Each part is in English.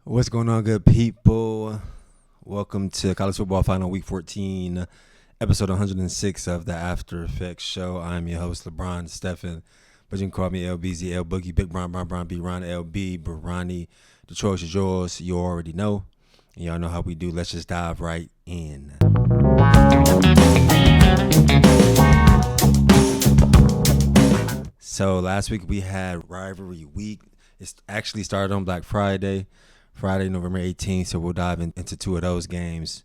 What's going on, good people? Welcome to College Football Final Week 14, episode 106 of the After Effects Show. I'm your host, LeBron Stephen, but you can call me LBZ, L Boogie, Big Bron, B Ron, LB, Barani, Detroit is yours. You already know. And y'all know how we do. Let's just dive right in. So last week we had Rivalry Week. It actually started on Black Friday, November 18th. So we'll dive into two of those games.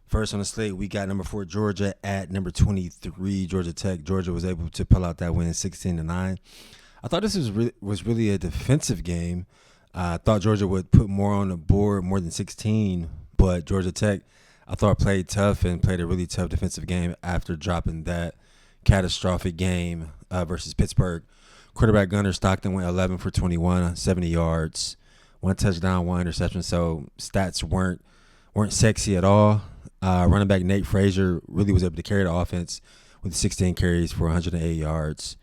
First on the slate, we got number 4 Georgia at number 23 Georgia Tech. Georgia was able to pull out that win 16-9. I thought this was really a defensive game. I thought Georgia would put more on the board, more than 16, but Georgia Tech, I thought, played tough and played a really tough defensive game after dropping that catastrophic game versus Pittsburgh. Quarterback Gunnar Stockton went 11 for 21, 70 yards, 1 touchdown, 1 interception. So stats weren't sexy at all. Running back Nate Frazier really was able to carry the offense with 16 carries for 108 yards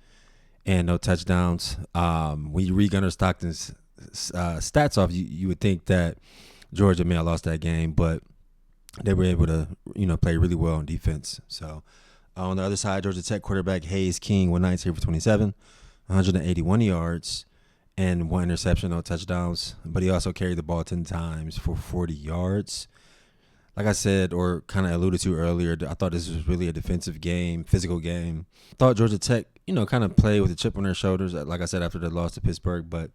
and no touchdowns. When you read Gunnar Stockton's stats off, you would think that Georgia may have lost that game, but they were able to play really well on defense. So on the other side, Georgia Tech quarterback Hayes King went 19 for 27, 181 yards and 1 interception, no touchdowns, but he also carried the ball 10 times for 40 yards. Like I said, or kind of alluded to earlier, I thought this was really a defensive game, physical game. I thought Georgia Tech, kind of played with a chip on their shoulders, like I said, after the loss to Pittsburgh, but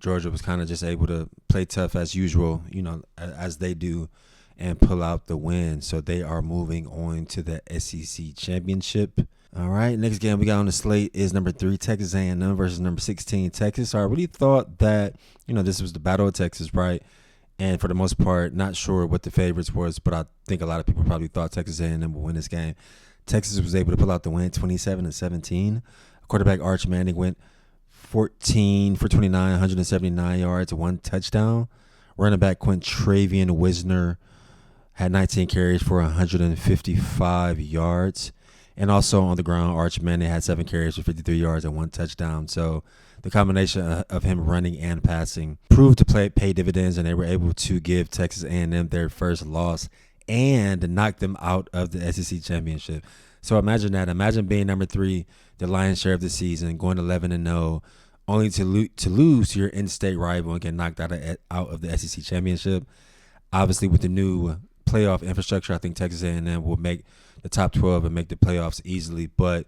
Georgia was kind of just able to play tough as usual, as they do, and pull out the win. So they are moving on to the SEC championship. All right, next game we got on the slate is number 3 Texas A&M versus number 16 Texas. So I really thought that, this was the Battle of Texas, right? And for the most part, not sure what the favorites was, but I think a lot of people probably thought Texas A&M would win this game. Texas was able to pull out the win 27-17. Quarterback Arch Manning went 14 for 29, 179 yards, 1 touchdown. Running back Quintravian Wisner had 19 carries for 155 yards. And also on the ground, Arch Manning had 7 carries for 53 yards and 1 touchdown. So the combination of him running and passing proved to pay dividends, and they were able to give Texas A&M their first loss and knock them out of the SEC championship. So imagine that. Imagine being number 3, the lion's share of the season, going 11-0, only to lose to your in-state rival and get knocked out of the SEC championship. Obviously, with the new playoff infrastructure, I think Texas A&M will make the top 12 and make the playoffs easily, but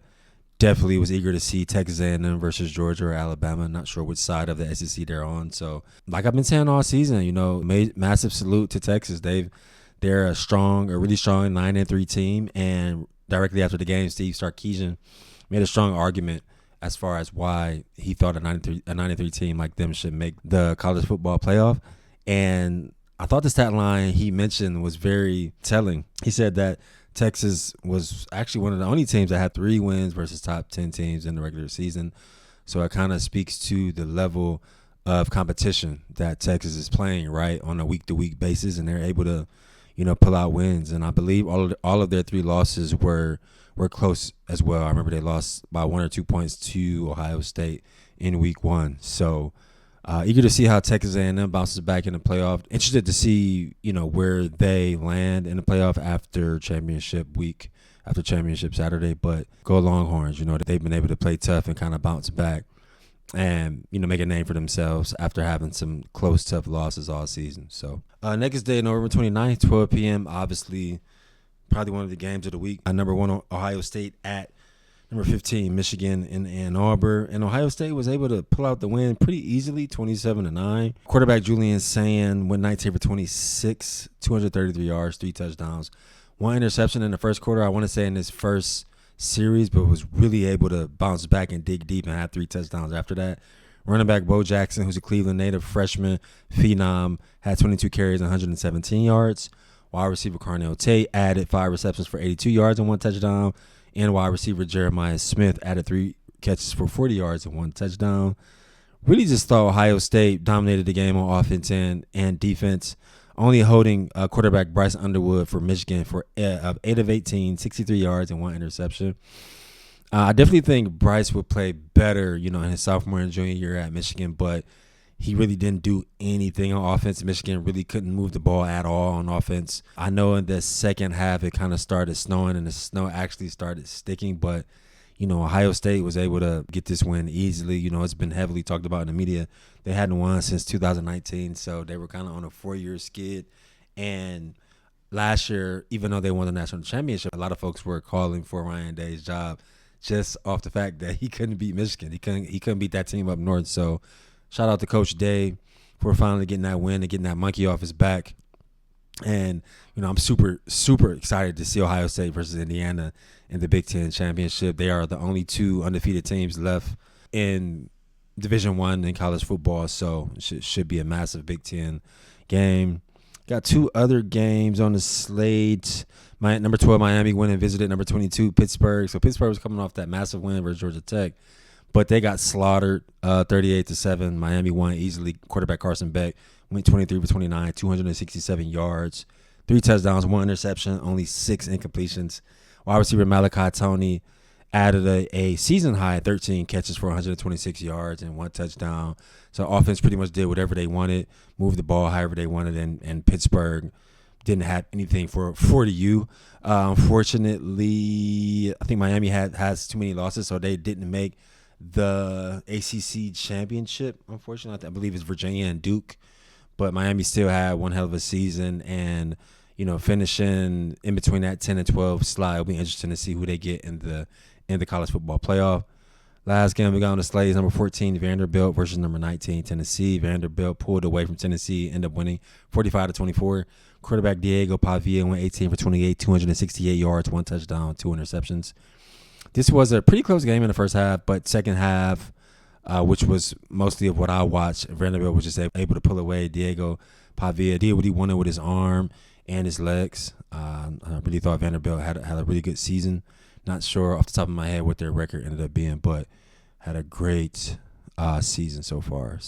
definitely was eager to see Texas A&M versus Georgia or Alabama. Not sure which side of the SEC they're on. So, like I've been saying all season, massive salute to Texas. They're a really strong 9-3 team, and directly after the game, Steve Sarkisian made a strong argument as far as why he thought a 9-3 team like them should make the college football playoff. And I thought the stat line he mentioned was very telling. He said that Texas was actually one of the only teams that had 3 wins versus top 10 teams in the regular season. So it kind of speaks to the level of competition that Texas is playing, right, on a week-to-week basis, and they're able to, pull out wins. And I believe all of their 3 losses were close as well. I remember they lost by 1 or 2 points to Ohio State in week 1. So eager to see how Texas A&M bounces back in the playoff. Interested to see, where they land in the playoff after championship week, after championship Saturday. But go Longhorns, they've been able to play tough and kind of bounce back and, make a name for themselves after having some close, tough losses all season. So next day, November 29th, 12 p.m., obviously probably one of the games of the week. Number 1, Ohio State at number 15, Michigan in Ann Arbor. And Ohio State was able to pull out the win pretty easily, 27-9. Quarterback Julian Sand went 19 for 26, 233 yards, 3 touchdowns, 1 interception in the first quarter, I want to say in his first series, but was really able to bounce back and dig deep and have 3 touchdowns after that. Running back Bo Jackson, who's a Cleveland native freshman phenom, had 22 carries and 117 yards. Wide receiver Carnell Tate added 5 receptions for 82 yards and 1 touchdown. And wide receiver Jeremiah Smith added 3 catches for 40 yards and 1 touchdown. Really just thought Ohio State dominated the game on offense and defense, only holding quarterback Bryce Underwood for Michigan for 8 of 18, 63 yards and 1 interception. I definitely think Bryce would play better, in his sophomore and junior year at Michigan, but he really didn't do anything on offense. Michigan really couldn't move the ball at all on offense. I know in the second half it kind of started snowing and the snow actually started sticking, but Ohio State was able to get this win easily. It's been heavily talked about in the media. They hadn't won since 2019, so they were kind of on a 4-year skid. And last year, even though they won the national championship, a lot of folks were calling for Ryan Day's job just off the fact that he couldn't beat Michigan. He couldn't beat that team up north. So shout out to Coach Day for finally getting that win and getting that monkey off his back. And, I'm super, super excited to see Ohio State versus Indiana in the Big Ten championship. They are the only 2 undefeated teams left in Division I in college football, so it should be a massive Big Ten game. Got 2 other games on the slate. Number 12, Miami went and visited number 22, Pittsburgh. So Pittsburgh was coming off that massive win versus Georgia Tech, but they got slaughtered 38-7. Miami won easily. Quarterback Carson Beck went 23 for 29, 267 yards, 3 touchdowns, 1 interception, only 6 incompletions. Wide receiver Malachi Tony added a season-high 13 catches for 126 yards and 1 touchdown. So offense pretty much did whatever they wanted, moved the ball however they wanted, and Pittsburgh didn't have anything for the U. Unfortunately, I think Miami has too many losses, so they didn't make the ACC championship. Unfortunately, I believe it's Virginia and Duke, but Miami still had one hell of a season, and finishing in between that 10 and 12 slot, it'll be interesting to see who they get in the college football playoff. Last game we got on the slate is number 14, Vanderbilt versus number 19, Tennessee. Vanderbilt pulled away from Tennessee, ended up winning 45-24. Quarterback Diego Pavia went 18 for 28, 268 yards, 1 touchdown, 2 interceptions. This was a pretty close game in the first half, but second half, which was mostly of what I watched, Vanderbilt was just able to pull away. Diego Pavia did what he wanted with his arm and his legs. I really thought Vanderbilt had a really good season. Not sure off the top of my head what their record ended up being, but had a great season so far.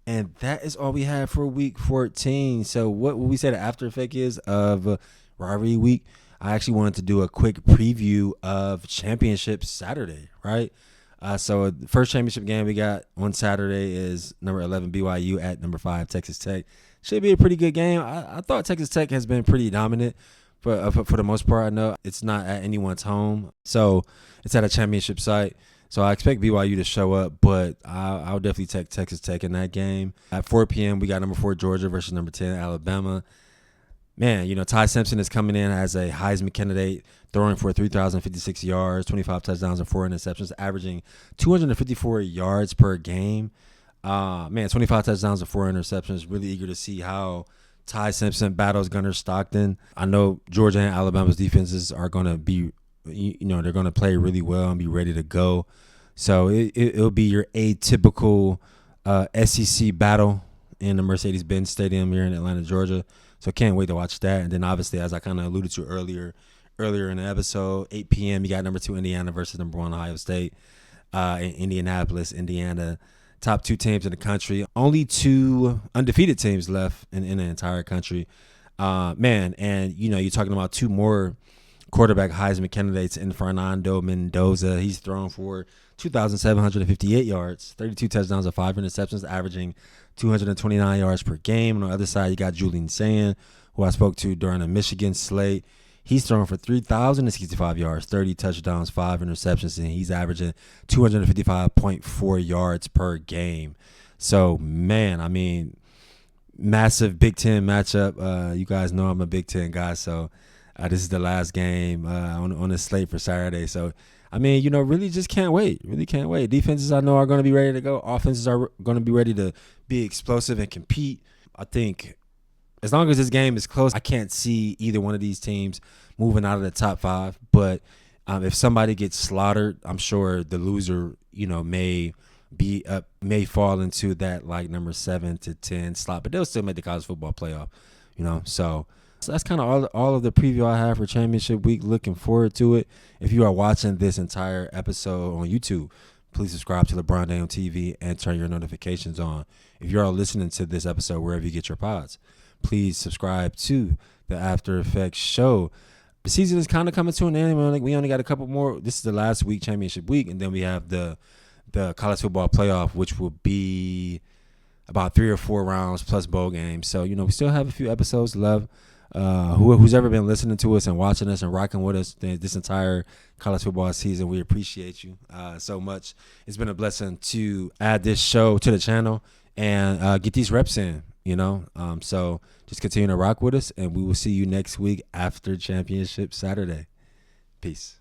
And that is all we have for week 14. So what would we say the after effect is of rivalry week? I actually wanted to do a quick preview of Championship Saturday, right? So the first championship game we got on Saturday is number 11 BYU at number 5 Texas Tech. Should be a pretty good game. I thought Texas Tech has been pretty dominant for the most part. I know it's not at anyone's home, so it's at a championship site. So I expect BYU to show up, but I'll definitely take Texas Tech in that game. At 4 p.m., we got number 4 Georgia versus number 10 Alabama. Man, Ty Simpson is coming in as a Heisman candidate, throwing for 3,056 yards, 25 touchdowns, and 4 interceptions, averaging 254 yards per game. 25 touchdowns and 4 interceptions. Really eager to see how Ty Simpson battles Gunnar Stockton. I know Georgia and Alabama's defenses are going to be, they're going to play really well and be ready to go. So it'll be your atypical SEC battle in the Mercedes-Benz Stadium here in Atlanta, Georgia. So can't wait to watch that. And then obviously, as I kind of alluded to earlier in the episode, 8 p.m. you got number 2 Indiana versus number 1 Ohio State in Indianapolis, Indiana. Top 2 teams in the country. Only 2 undefeated teams left in the entire country. And you're talking about 2 more quarterback Heisman candidates in Fernando Mendoza. He's thrown for 2,758 yards, 32 touchdowns and 5 interceptions, averaging 229 yards per game. On the other side, you got Julian Sand, who I spoke to during the Michigan slate. He's thrown for 3,065 yards, 30 touchdowns, 5 interceptions, and he's averaging 255.4 yards per game. So, man, I mean, massive Big Ten matchup. You guys know I'm a Big Ten guy, so this is the last game on the slate for Saturday. So, I mean, really just can't wait. Really can't wait. Defenses I know are going to be ready to go. Offenses are going to be ready to be explosive and compete. I think as long as this game is close, I can't see either one of these teams moving out of the top 5. But if somebody gets slaughtered, I'm sure the loser, may fall into that like number 7 to 10 slot. But they'll still make the college football playoff, So that's kind of all of the preview I have for championship week. Looking forward to it. If you are watching this entire episode on YouTube, please subscribe to LeBron Day on TV and turn your notifications on. If you are listening to this episode wherever you get your pods, please subscribe to the After Effects show. The season is kind of coming to an end. We only got a couple more. This is the last week, championship week, and then we have the college football playoff, which will be about 3 or 4 rounds plus bowl games. So, we still have a few episodes left. Who's ever been listening to us and watching us and rocking with us this entire college football season, we appreciate you so much. It's been a blessing to add this show to the channel and get these reps in, So just continue to rock with us, and we will see you next week after Championship Saturday. Peace.